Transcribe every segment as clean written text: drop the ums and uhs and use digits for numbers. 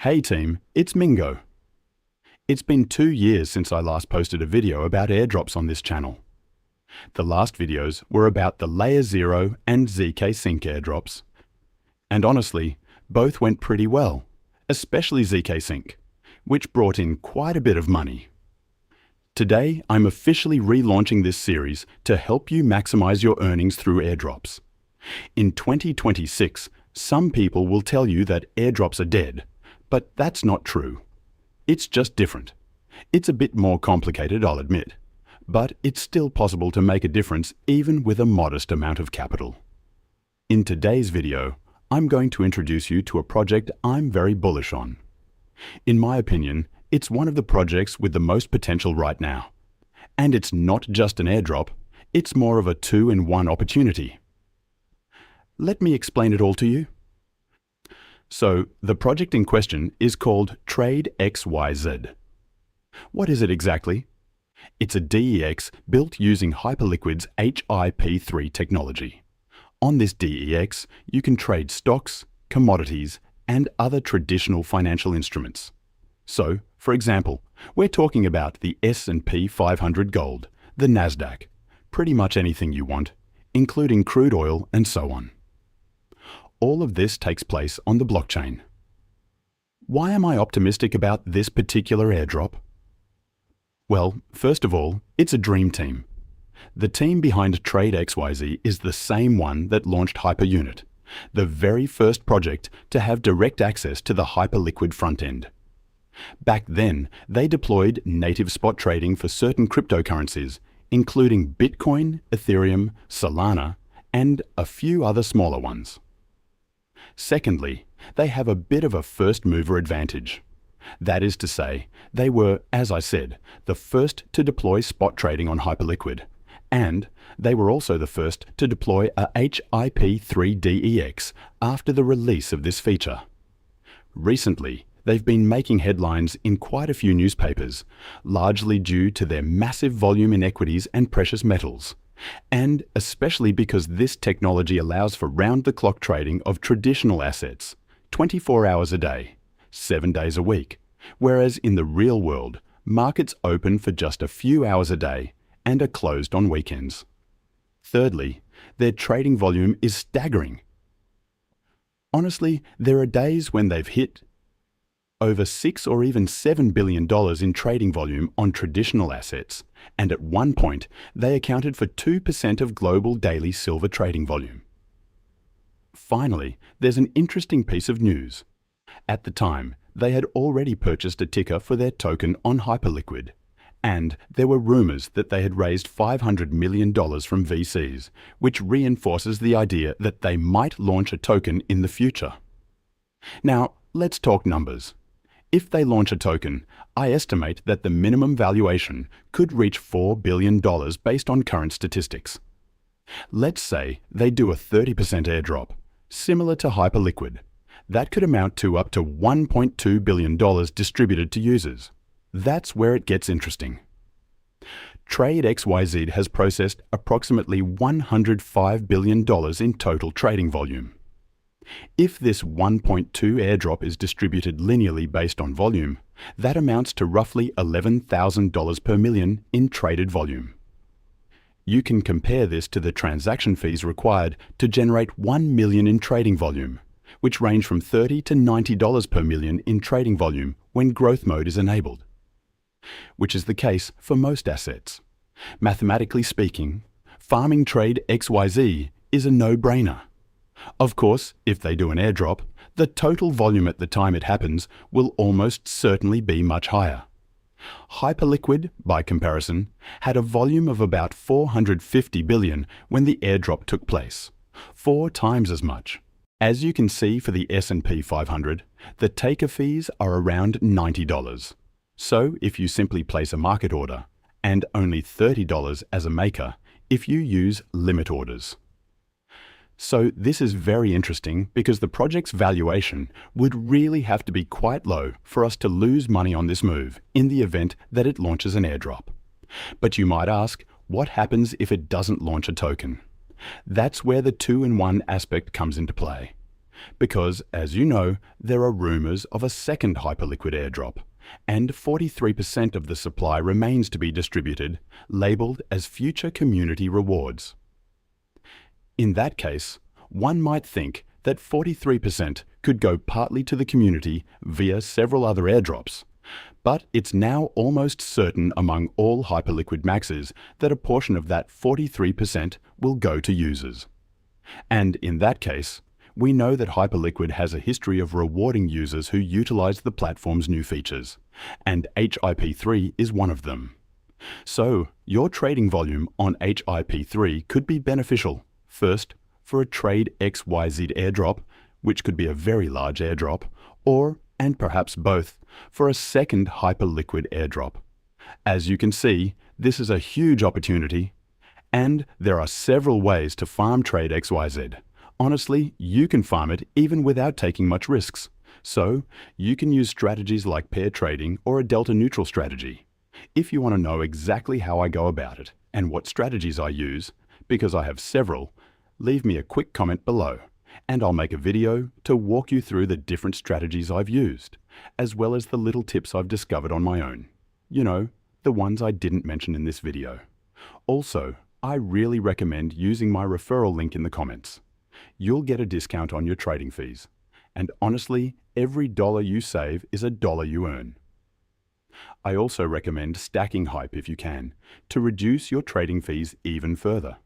Hey team, it's Mingo. It's been 2 years since I last posted a video about airdrops on this channel. The last videos were about the Layer 0 and ZK Sync airdrops. And honestly, both went pretty well, especially ZK Sync, which brought in quite a bit of money. Today, I'm officially relaunching this series to help you maximize your earnings through airdrops. In 2026, some people will tell you that airdrops are dead, but that's not true. It's just different. It's a bit more complicated, I'll admit, but it's still possible to make a difference even with a modest amount of capital. In today's video, I'm going to introduce you to a project I'm very bullish on. In my opinion, it's one of the projects with the most potential right now. And it's not just an airdrop, it's more of a two-in-one opportunity. Let me explain it all to you. So, the project in question is called Tradexyz. What is it exactly? It's a DEX built using Hyperliquid's HIP3 technology. On this DEX, you can trade stocks, commodities, and other traditional financial instruments. So, for example, we're talking about the S&P 500 Gold, the Nasdaq, pretty much anything you want, including crude oil and so on. All of this takes place on the blockchain. Why am I optimistic about this particular airdrop? Well, first of all, it's a dream team. The team behind Tradexyz is the same one that launched Hyperunit, the very first project to have direct access to the Hyperliquid front end. Back then, they deployed native spot trading for certain cryptocurrencies, including Bitcoin, Ethereum, Solana, and a few other smaller ones. Secondly, they have a bit of a first-mover advantage. That is to say, they were, as I said, the first to deploy spot trading on Hyperliquid, and they were also the first to deploy a HIP3 DEX after the release of this feature. Recently, they've been making headlines in quite a few newspapers, largely due to their massive volume in equities and precious metals, and especially because this technology allows for round-the-clock trading of traditional assets, 24 hours a day, 7 days a week, whereas in the real world, markets open for just a few hours a day and are closed on weekends. Thirdly, their trading volume is staggering. Honestly, there are days when they've hit over $6 or even $7 billion in trading volume on traditional assets, and at one point, they accounted for 2% of global daily silver trading volume. Finally, there's an interesting piece of news. At the time, they had already purchased a ticker for their token on Hyperliquid, and there were rumors that they had raised $500 million from VCs, which reinforces the idea that they might launch a token in the future. Now, let's talk numbers. If they launch a token, I estimate that the minimum valuation could reach $4 billion based on current statistics. Let's say they do a 30% airdrop, similar to Hyperliquid. That could amount to up to $1.2 billion distributed to users. That's where it gets interesting. Tradexyz has processed approximately $105 billion in total trading volume. If this 1.2 airdrop is distributed linearly based on volume, that amounts to roughly $11,000 per million in traded volume. You can compare this to the transaction fees required to generate 1 million in trading volume, which range from $30 to $90 per million in trading volume when growth mode is enabled, which is the case for most assets. Mathematically speaking, farming Tradexyz is a no-brainer. Of course, if they do an airdrop, the total volume at the time it happens will almost certainly be much higher. Hyperliquid, by comparison, had a volume of about 450 billion when the airdrop took place, 4 times as much. As you can see for the S&P 500, the taker fees are around $90. So if you simply place a market order, and only $30 as a maker if you use limit orders. So this is very interesting because the project's valuation would really have to be quite low for us to lose money on this move in the event that it launches an airdrop. But you might ask, what happens if it doesn't launch a token? That's where the two-in-one aspect comes into play. because, as you know, there are rumors of a second hyperliquid airdrop, and 43% of the supply remains to be distributed, labeled as future community rewards. In that case, one might think that 43% could go partly to the community via several other airdrops, but it's now almost certain among all hyperliquid maxes that a portion of that 43% will go to users. And in that case, we know that Hyperliquid has a history of rewarding users who utilize the platform's new features, and HIP3 is one of them. So, your trading volume on HIP3 could be beneficial, first, for a Tradexyz airdrop, which could be a very large airdrop, or, and perhaps both, for a second Hyperliquid airdrop. As you can see, this is a huge opportunity, and there are several ways to farm Tradexyz. Honestly, you can farm it even without taking much risks. So, you can use strategies like pair trading or a delta neutral strategy. If you want to know exactly how I go about it and what strategies I use, because I have several, leave me a quick comment below, and I'll make a video to walk you through the different strategies I've used, as well as the little tips I've discovered on my own. You know, the ones I didn't mention in this video. Also, I really recommend using my referral link in the comments. You'll get a discount on your trading fees. And honestly, every dollar you save is a dollar you earn. I also recommend stacking Hype if you can, to reduce your trading fees even further.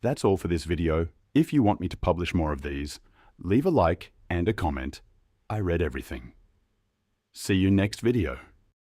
That's all for this video. If you want me to publish more of these, leave a like and a comment. I read everything. See you next video.